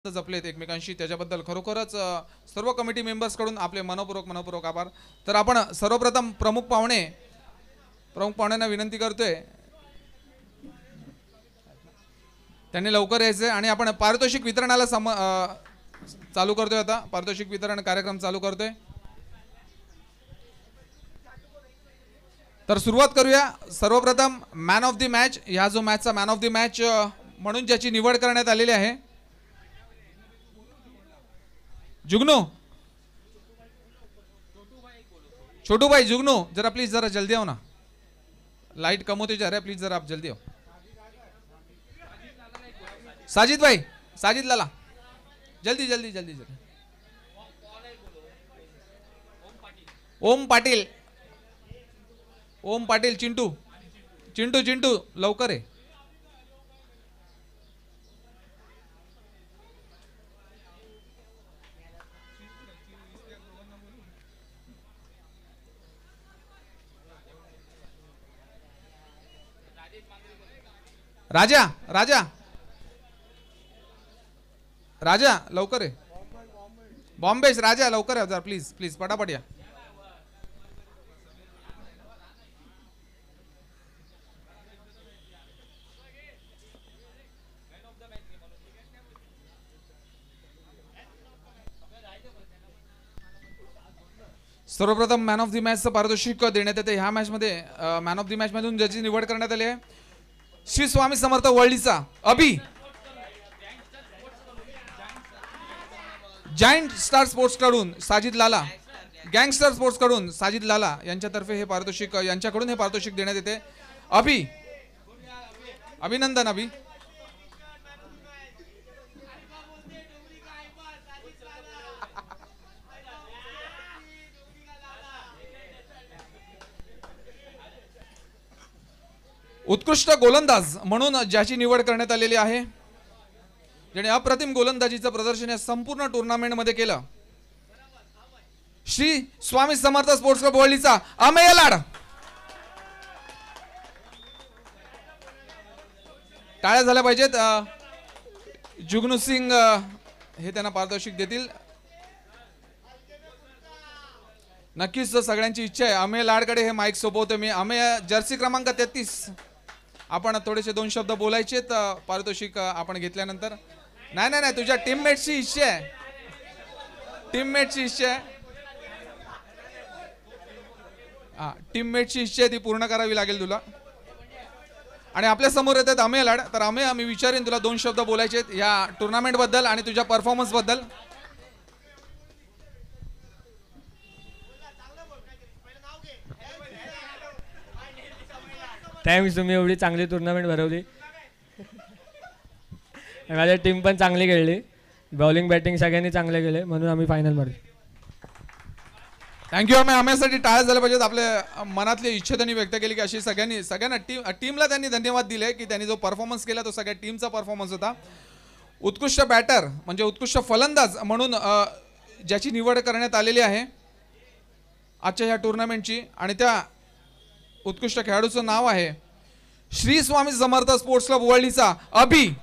जपलेत एकमेकांशी त्याच्याबद्दल खरोखरच सर्व कमिटी मेंबर्स कडून आपले मनपूर्वक आभार। तर आपण सर्वप्रथम प्रमुख पाहुण्यांना विनंती करतोय त्यांनी लवकर यायचे आणि आपण पारितोषिक वितरणाला चालू करतोय। आता पारितोषिक वितरण कार्यक्रम चालू करतोय। तर सुरुवात करूया। सर्वप्रथम मॅन ऑफ द मॅच, ह्या जो मॅचचा मॅन ऑफ द मॅच म्हणून ज्याची निवड करण्यात आलेली आहे जुगनू, छोटू भाई जुगनू, जरा प्लीज जरा जल्दी आओ ना, लाइट कम होते जा रहा है, प्लीज जरा आप जल्दी आओ। साजिद भाई, साजिद लाला, जल्दी जल्दी जल्दी जल्दी। ओम पाटील, ओम पाटील, चिंटू चिंटू चिंटू लवकर आहे। राजा राजा राजा लवकर आहे। बॉम्बेश राजा लवकर आहे, जरा प्लीज प्लीज पटापट या। सर्वप्रथम मॅन ऑफ द मॅचचं पारितोषिक देण्यात येते। ह्या मॅच मध्ये मॅन ऑफ द मॅच मधून ज्याची निवड करण्यात आली आहे श्री स्वामी समर्थ वळलीचा अभि, जायंट स्टार स्पोर्ट्स कडून साजिद लाला, गँगस्टर स्पोर्ट्स कडून साजिद लाला यांच्यातर्फे हे पारितोषिक, यांच्याकडून हे पारितोषिक देण्यात येते। अभि, अभिनंदन अभि। उत्कृष्ट गोलंदाज म्हणून ज्याची निवड करण्यात आलेली आहे, ज्याने अप्रतिम गोलंदाजीचं प्रदर्शन या संपूर्ण टुर्नामेंट मध्ये केलं, श्री स्वामी समर्थ स्पोर्ट्स क्लब वळलीचा अमेय लाड। टाळ्या झाल्या पाहिजेत। जुगनू सिंग हे त्यांना पारितोषिक देतील। नक्कीच सगळ्यांची इच्छा आहे अमेय लाडकडे हे माईक सोपवतो मी। अमेय जर्सी क्रमांक 33, आपण थोडेसे दोन शब्द बोलायचे पारितोषिक आपण घेतल्यानंतर। नाही नाही नाही, तुझ्या टीममेटची इच्छा आहे, टीममेटची इच्छा आहे, हा टीममेटची इच्छा आहे ती पूर्ण करावी लागेल तुला। आणि आपल्या समोर येतात अमेय लाड। तर अमेय, आम्ही विचारेन तुला दोन शब्द बोलायचे आहेत या टुर्नामेंट बद्दल आणि तुझ्या परफॉर्मन्स बद्दल। थँक्स, तुम्ही एवढी चांगली टुर्नामेंट भरवली। माझी टीम पण चांगली खेळली, बॉलिंग बॅटिंग सगळ्यांनी चांगले केले म्हणून आम्ही फायनल मारली। थँक्यू अमेय। अमेयसाठी टाळ्या झाल्या पाहिजेत। आपल्या मनातली इच्छा त्यांनी व्यक्त केली की अशी सगळ्यांना टीमला त्यांनी धन्यवाद दिले की त्यांनी जो परफॉर्मन्स केला तो सगळ्या टीमचा परफॉर्मन्स होता। उत्कृष्ट बॅटर म्हणजे उत्कृष्ट फलंदाज म्हणून ज्याची निवड करण्यात आलेली आहे आजच्या ह्या टुर्नामेंटची, आणि त्या उत्कृष्ट खेळाडूचं नाव आहे श्री स्वामी समर्थ स्पोर्ट्स क्लब वळलीचा अभि।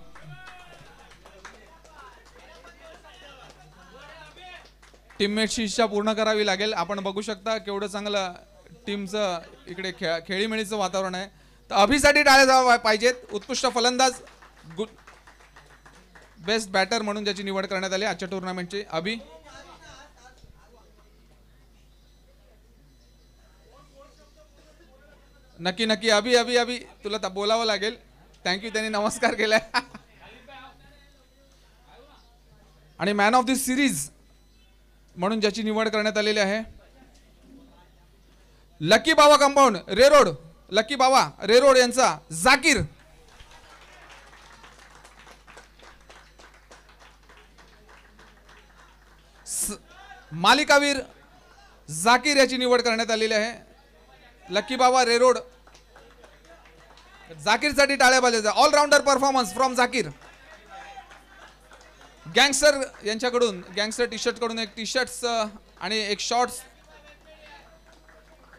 टीममेटची इच्छा पूर्ण करावी लागेल। आपण बघू शकता केवढं चांगलं टीमचं इकडे खेळीमेळीचं वातावरण आहे। तर अभिसाठी टाळ्या पाहिजेत। उत्कृष्ट फलंदाज, बेस्ट बॅटर म्हणून ज्याची निवड करण्यात आली आजच्या टुर्नामेंटची अभि। नक्की नक्की अभि अभि अभि तुला बोलावं लागेल। थँक्यू, त्यांनी नमस्कार केलाय। आणि मॅन ऑफ द सिरीज म्हणून ज्याची निवड करण्यात आलेली आहे लकी बाबा कंपाऊंड रेरोड, लकी बाबा रेरोड यांचा जाकीर। मालिकावीर जाकीर याची निवड करण्यात आलेली आहे। लकी बाबा रेरोड, जाकीरसाठी टाळ्या वाजवायच्या। Allrounder performance from Zakir. Gangster यांच्याकडून, गँगस्टर टी शर्ट कडून एक टी शर्ट्स आणि एक शॉर्ट्स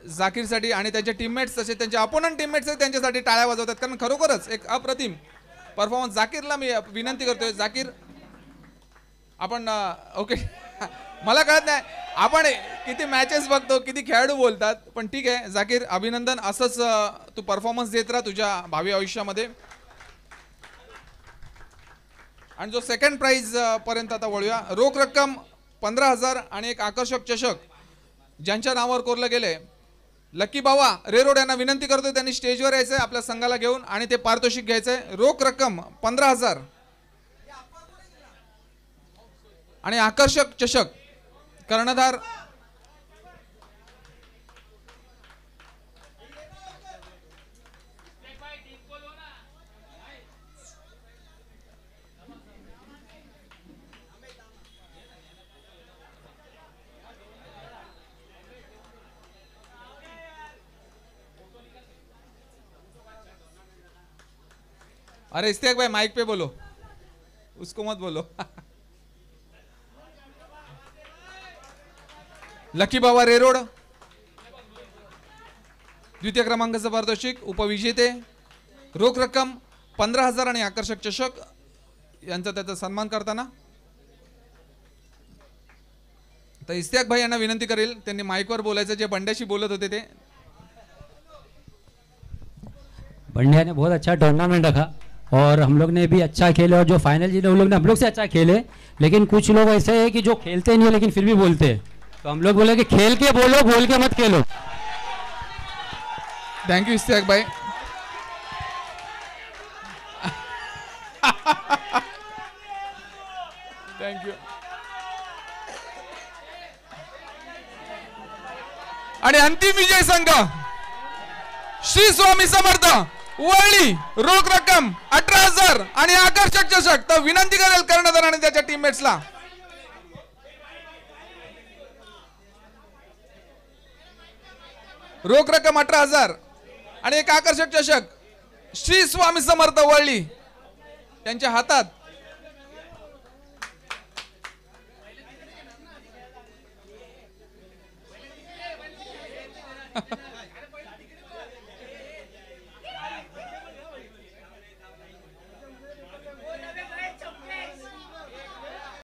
जाकीरसाठी, आणि त्यांचे टीममेट्स तसे त्यांचे अपोनंट टीममेट्स त्यांच्यासाठी टाळ्या वाजवतात कारण खरोखरच एक अप्रतिम परफॉर्मन्स। जाकीरला मी विनंती करतोय, जाकीर आपण ओके मला कळत नाही आपण किती मॅचेस बघतो किती खेळाडू बोलतात पण ठीक आहे जाकीर अभिनंदन असंच तू परफॉर्मन्स देत राहा तुझ्या भावी आयुष्यामध्ये आणि जो सेकंड प्राइज पर्यंत आता वळूया रोख रक्कम 15,000 आणि एक आकर्षक चषक ज्यांच्या नावावर कोरलं गेले लकी बावा रेरोड यांना विनंती करतो त्यांनी स्टेजवर यायचंय आपल्या संघाला घेऊन आणि ते पारितोषिक घ्यायचंय रोख रक्कम 15,000 आणि आकर्षक चषक कर्णधार अरे इस्तेक भाई माइक पे बोलो उसको मत बोलो लकी बाबा रेरोड द्वितीय क्रमांकाचं पारितोषिक उपविजेते रोख रक्कम 15,000 आणि आकर्षक चषक यांचा त्याचा सन्मान करताना तर इस्तेक भाई यांना विनंती करेल त्यांनी माईकवर बोलायचं जे बंड्याशी बोलत होते ते बंडिया ने बहुत अच्छा टूर्नामेंट रखा और हम लोग ने भी अच्छा खेले और जो फाइनल जीते उन लोग ने हम लोग से अच्छा खेले लेकिन कुछ लोग ऐसे हैं कि जो खेलते नहीं है लेकिन फिर भी बोलते हैं तो हम लोग बोले कि खेल के बोलो बोल के मत खेलो थैंक यू इस्तेक भाई थैंक यू आणि अंतिम विजय संघ श्री स्वामी समर्थ वळली रोख रक्कम 18,000 आणि आकर्षक चषक तर विनंती करेल कर्णधार आणि त्याच्या टीममेट्सला रोख रक्कम 18,000 आणि एक आकर्षक चषक श्री स्वामी समर्थ वळली त्यांच्या हातात